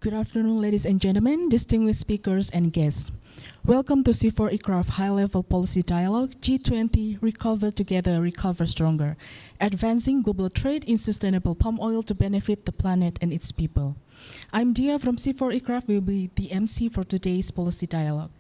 Good afternoon, ladies and gentlemen, distinguished speakers and guests. Welcome to CIFOR ICRAF High-Level Policy Dialogue G20 Recover Together, Recover Stronger, Advancing Global Trade in Sustainable Palm Oil to Benefit the Planet and its People. I'm Dia from CIFOR ICRAF, will be the MC for today's Policy Dialogue.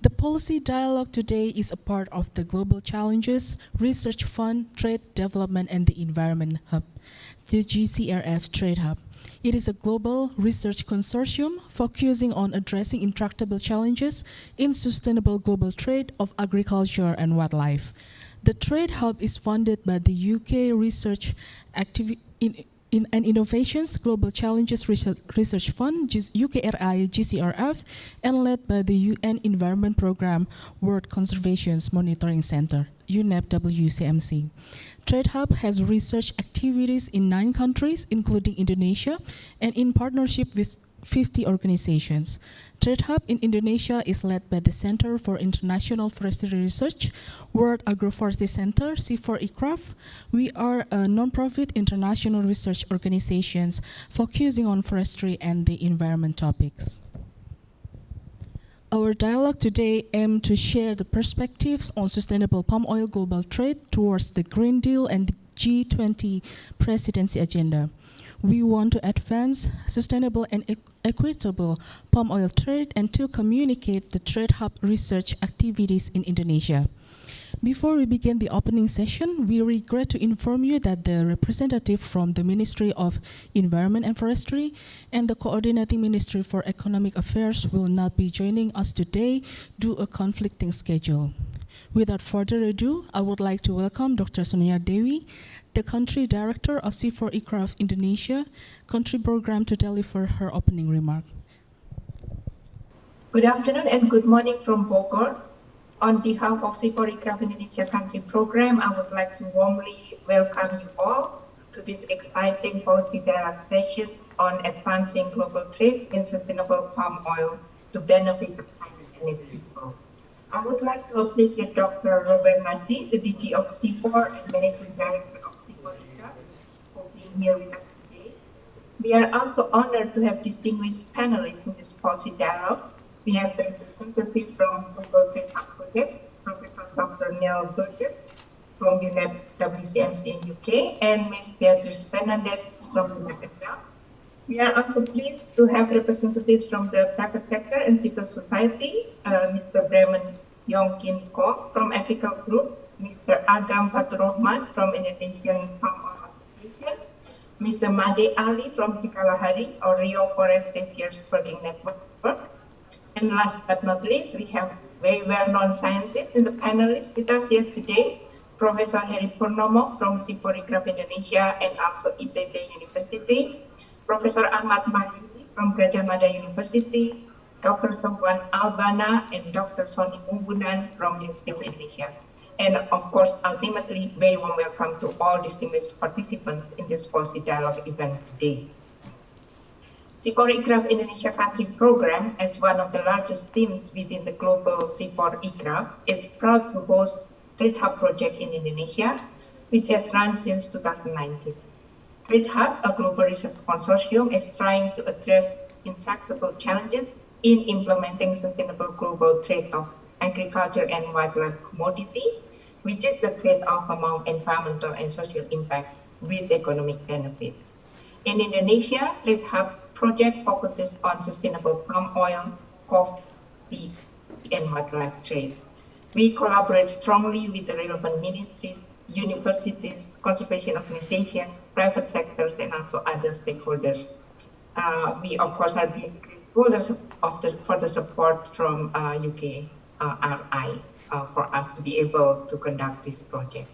The Policy Dialogue today is a part of the Global Challenges Research Fund, Trade Development and the Environment Hub, the GCRF Trade Hub. It is a global research consortium focusing on addressing intractable challenges in sustainable global trade of agriculture and wildlife. The Trade Hub is funded by the UK Research and Innovations Global Challenges Research Fund, UKRI GCRF, and led by the UN Environment Programme World Conservation Monitoring Center, UNEP WCMC. Trade Hub has research activities in 9 countries, including Indonesia, and in partnership with 50 organizations. Trade Hub in Indonesia is led by the Center for International Forestry Research, World Agroforestry Center, CIFOR ICRAF. We are a non-profit international research organization focusing on forestry and the environment topics. Our dialogue today aims to share the perspectives on sustainable palm oil global trade towards the Green Deal and the G20 presidency agenda. We want to advance sustainable and equitable palm oil trade and to communicate the Trade Hub research activities in Indonesia. Before we begin the opening session, we regret to inform you that the representative from the Ministry of Environment and Forestry and the Coordinating Ministry for Economic Affairs will not be joining us today due to a conflicting schedule. Without further ado, I would like to welcome Dr. Sonia Dewi, the Country Director of CIFOR ICRAF Indonesia Country Program, to deliver her opening remark. Good afternoon and good morning from Bogor. On behalf of CIFOR ICRAF Indonesia Country Program, I would like to warmly welcome you all to this exciting policy dialogue session on advancing global trade in sustainable palm oil to benefit the planet and its people. I would like to appreciate Dr. Robert Nasi, the DG of CIFOR and Managing Director of CIFOR ICRAF, for being here with us today. We are also honored to have distinguished panelists in this policy dialogue. We have the representative from Global Trade Hub Projects, Professor Dr. Neil Burgess from UNEP WCMC in UK, and Ms. Beatrice Fernandez from UNEP as well. We are also pleased to have representatives from the private sector and civil society, Mr. Bremen Yongkin Ko from Ethical Group, Mr. Agam Faturrahman from Indonesian Palm Oil Association, Mr. Made Ali from Cikalahari or Rio Forest Saviors Spreading Network. And last but not least, we have very well-known scientists in the panelists with us here today, Professor Heri Purnomo from CIFOR ICRAF Indonesia and also IPB University, Professor Ahmad Mahyudi from Gadjah Mada University, Dr. Songwan Albana and Dr. Sony Mumbunan from University of Indonesia. And of course, ultimately, very warm welcome to all distinguished participants in this policy dialogue event today. CIFOR ICRAF Indonesia Country Program, as one of the largest teams within the global CIFOR ICRAF, is proud to host Trade Hub project in Indonesia, which has run since 2019. Trade Hub, a global research consortium, is trying to address intractable challenges in implementing sustainable global trade of agriculture and wildlife commodity, which is the trade-off among environmental and social impacts with economic benefits. In Indonesia, Trade Hub project focuses on sustainable palm oil, coffee, and wildlife trade. We collaborate strongly with the relevant ministries, universities, conservation organizations, private sectors, and also other stakeholders. We, of course, are being grateful for the support from UKRI for us to be able to conduct this project.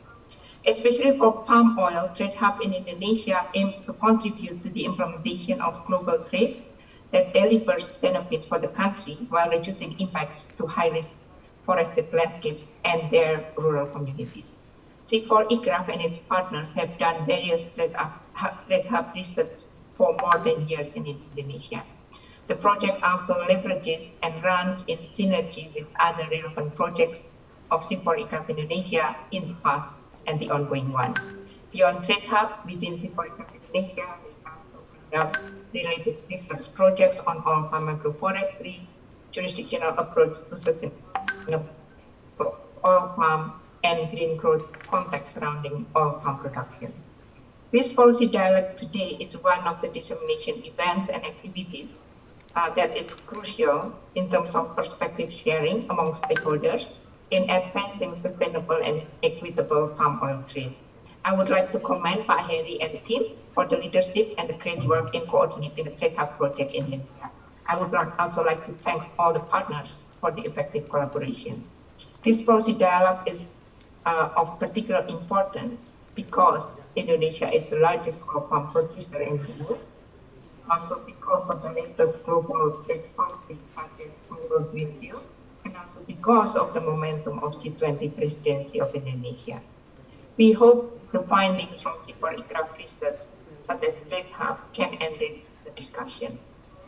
Especially for palm oil, Trade Hub in Indonesia aims to contribute to the implementation of global trade that delivers benefits for the country while reducing impacts to high-risk forested landscapes and their rural communities. CIFOR ICRAF and its partners have done various Trade Hub research for more than years in Indonesia. The project also leverages and runs in synergy with other relevant projects of CIFOR ICRAF Indonesia in the past and the ongoing ones. Beyond Trade Hub, within CIFOR ICRAF Indonesia, we also related research projects on oil palm agroforestry, jurisdictional approach to sustainable oil palm, and green growth context surrounding oil palm production. This policy dialogue today is one of the dissemination events and activities that is crucial in terms of perspective sharing among stakeholders in advancing sustainable and equitable palm oil trade. I would like to commend Pak Heri and the team for the leadership and the great work in coordinating the Trade Hub project in Indonesia. I would also like to thank all the partners for the effective collaboration. This policy dialogue is of particular importance because Indonesia is the largest oil palm producer in the world, also because of the latest global trade policies such as Global Green Deal, and also because of the momentum of G20 presidency of Indonesia. We hope the findings from CIFOR ICRAF research, such as Trade Hub, can enrich the discussion.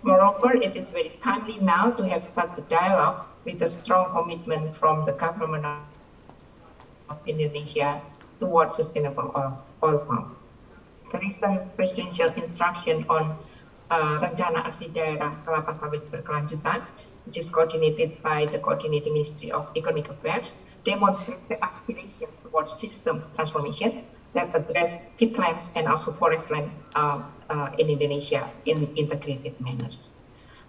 Moreover, it is very timely now to have such a dialogue with a strong commitment from the government of Indonesia towards sustainable oil palm. The recent presidential instruction on Rencana Aksi Daerah Kelapa Sawit Berkelanjutan, which is coordinated by the Coordinating Ministry of Economic Affairs, demonstrates the aspirations towards systems transformation that address peatlands and also forest land in Indonesia in integrated manners.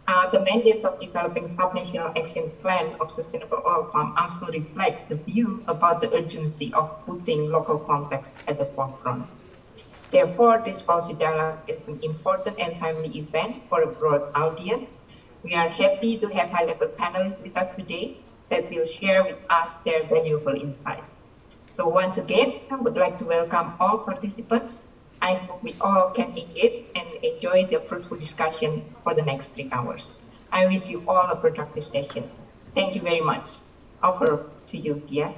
The mandates of developing sub-national action plan of sustainable oil palm also reflect the view about the urgency of putting local context at the forefront. Therefore, this policy dialogue is an important and timely event for a broad audience. We are happy to have high-level panelists with us today that will share with us their valuable insights. So once again, I would like to welcome all participants. I hope we all can engage and enjoy the fruitful discussion for the next 3 hours. I wish you all a productive session. Thank you very much. Over to you, Dia.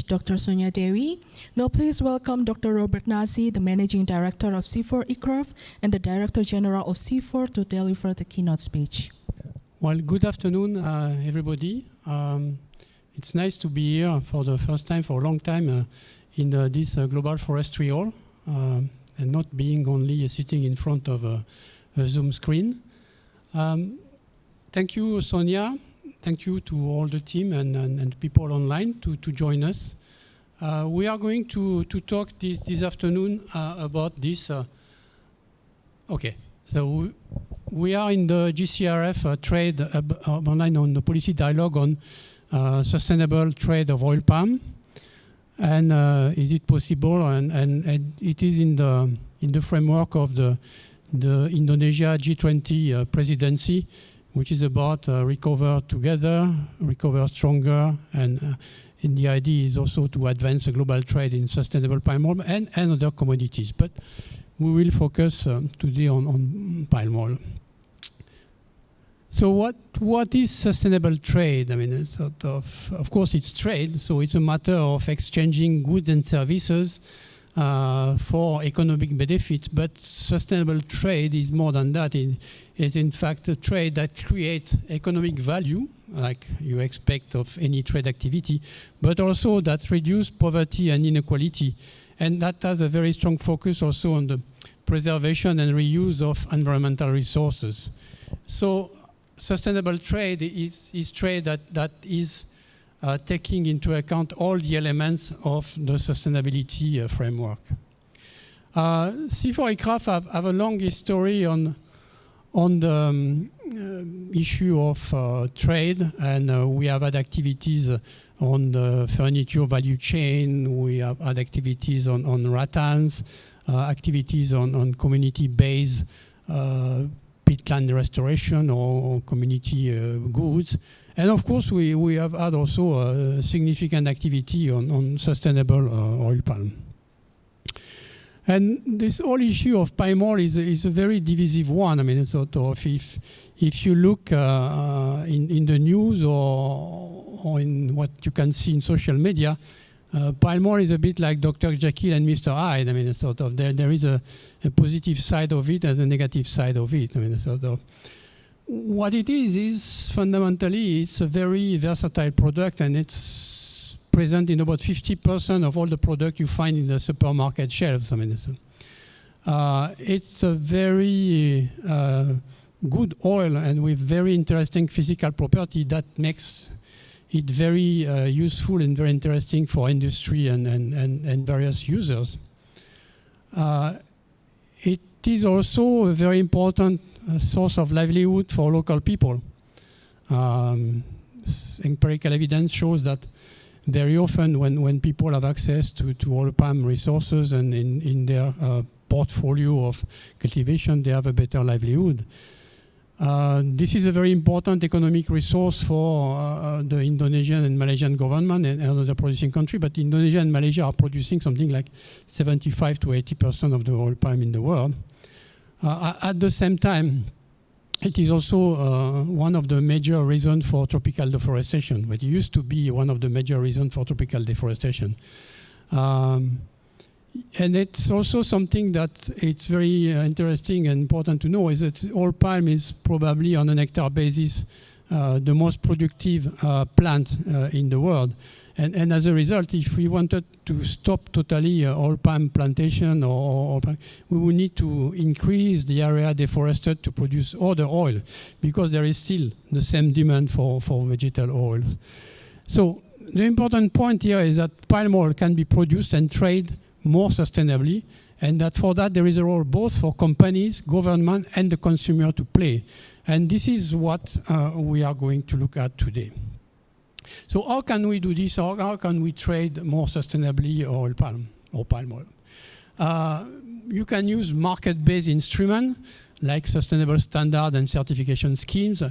Dr. Sonia Dewi. Now please welcome Dr. Robert Nasi, the Managing Director of CIFOR ICRAF and the Director General of CIFOR, to deliver the keynote speech. Well, good afternoon, everybody. It's nice to be here for the first time, for a long time, in this Global Forestry Hall, and not being only sitting in front of a Zoom screen. Thank you, Sonia. Thank you to all the team and people online to join us. We are going to talk this afternoon about this. Okay, so we are in the GCRF trade online on the policy dialogue on sustainable trade of oil palm. And is it possible? And it is in the framework of the Indonesia G20 presidency, which is about recover together, recover stronger, and the idea is also to advance the global trade in sustainable palm oil and other commodities. But we will focus today on palm oil. So what is sustainable trade? I mean, of course, it's trade, so it's a matter of exchanging goods and services for economic benefits. But sustainable trade is more than that. It is, in fact, a trade that creates economic value, like you expect of any trade activity, but also that reduces poverty and inequality. And that has a very strong focus also on the preservation and reuse of environmental resources. So sustainable trade is trade that is taking into account all the elements of the sustainability framework. CIFOR ICRAF have a long history on the issue of trade, and we have had activities on the furniture value chain. We have had activities on rattans, activities on community-based peatland restoration or community goods. And of course, we have had also a significant activity on sustainable oil palm. And this whole issue of palm oil is a very divisive one. I mean, sort of if you look in the news or in what you can see in social media, palm oil is a bit like Dr. Jekyll and Mr. Hyde. I mean, sort of there is a positive side of it and a negative side of it. I mean, sort of what it is fundamentally it's a very versatile product, and it's present in about 50% of all the product you find in the supermarket shelves. I mean, It's a very good oil and with very interesting physical property that makes it very useful and very interesting for industry and various users. It is also a very important source of livelihood for local people. Empirical evidence shows that very often when people have access to oil palm resources and in their portfolio of cultivation, they have a better livelihood. This is a very important economic resource for the Indonesian and Malaysian government and other producing countries, but Indonesia and Malaysia are producing something like 75 to 80% of the oil palm in the world. At the same time, it is also one of the major reasons for tropical deforestation, but it used to be one of the major reasons for tropical deforestation. And it's also something that it's very interesting and important to know is that oil palm is probably on an hectare basis the most productive plant in the world. And as a result, if we wanted to stop totally oil palm plantation, we would need to increase the area deforested to produce other oil, because there is still the same demand for vegetal oils. So the important point here is that palm oil can be produced and traded more sustainably, and that for that there is a role both for companies, government, and the consumer to play. And this is what we are going to look at today. So how can we do this, or how can we trade more sustainably oil palm or palm oil? You can use market-based instruments like sustainable standard and certification schemes.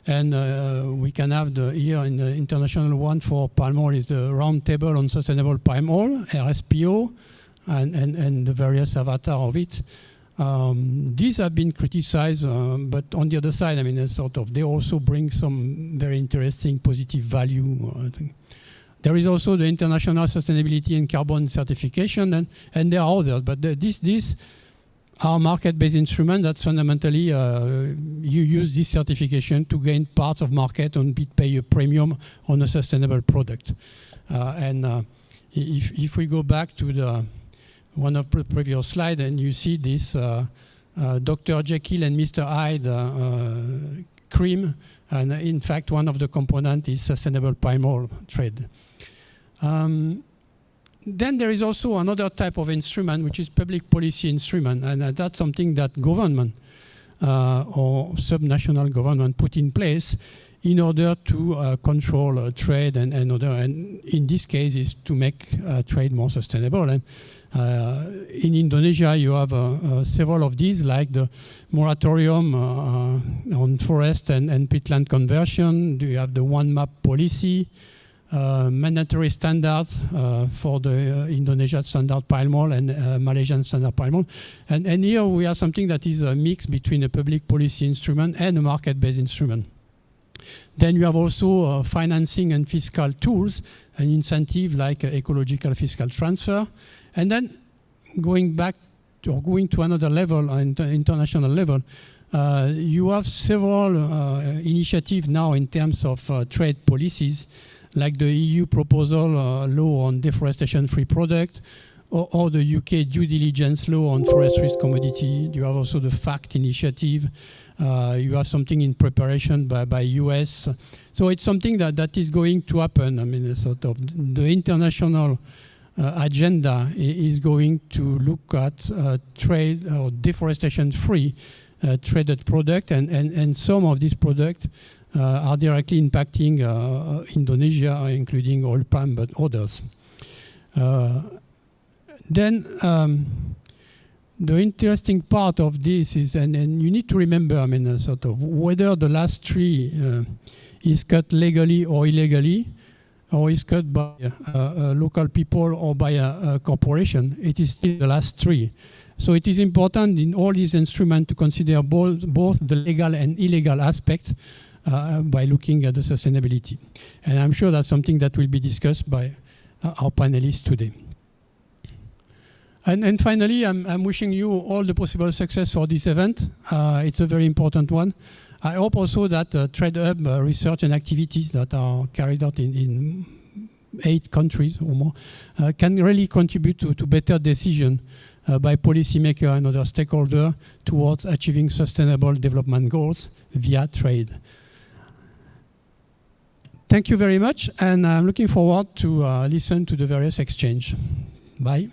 And we can have here in the international one for palm oil is the Round Table on Sustainable Palm Oil, RSPO, and the various avatar of it. These have been criticized, but on the other side, I mean, they also bring some very interesting positive value. There is also the International Sustainability and Carbon Certification, and there are others, but these are market-based instruments that fundamentally you use this certification to gain parts of market and pay a premium on a sustainable product. If we go back to one of the previous slides, and you see this Dr. Jekyll and Mr. Hyde cream, and in fact one of the components is sustainable palm oil trade. Then there is also another type of instrument, which is public policy instrument, and that's something that government or subnational government put in place in order to control trade and in this case is to make trade more sustainable. And in Indonesia, you have several of these, like the moratorium on forest and peatland conversion. You have the one map policy. Mandatory standards for the Indonesian standard palm oil and Malaysian standard palm oil. And here we have something that is a mix between a public policy instrument and a market-based instrument. Then you have also financing and fiscal tools, an incentive like ecological fiscal transfer. And then going back or going to another level, international level, you have several initiatives now in terms of trade policies, like the EU proposal law on deforestation-free product, or the UK due diligence law on forest-risk commodity. You have also the FACT initiative. You have something in preparation by US. So it's something that is going to happen. I mean, sort of the international agenda is going to look at trade or deforestation-free traded product, and some of these products are directly impacting Indonesia, including oil palm, but others. Then the interesting part of this is, and you need to remember, I mean, sort of whether the last tree is cut legally or illegally, or is cut by local people or by a corporation, it is still the last tree. So it is important in all these instruments to consider both the legal and illegal aspects by looking at the sustainability. And I'm sure that's something that will be discussed by our panelists today. And finally, I'm wishing you all the possible success for this event. It's a very important one. I hope also that Trade Hub research and activities that are carried out in 8 countries or more can really contribute to better decision by policymakers and other stakeholders towards achieving sustainable development goals via trade. Thank you very much, and I'm looking forward to listen to the various exchange. Bye.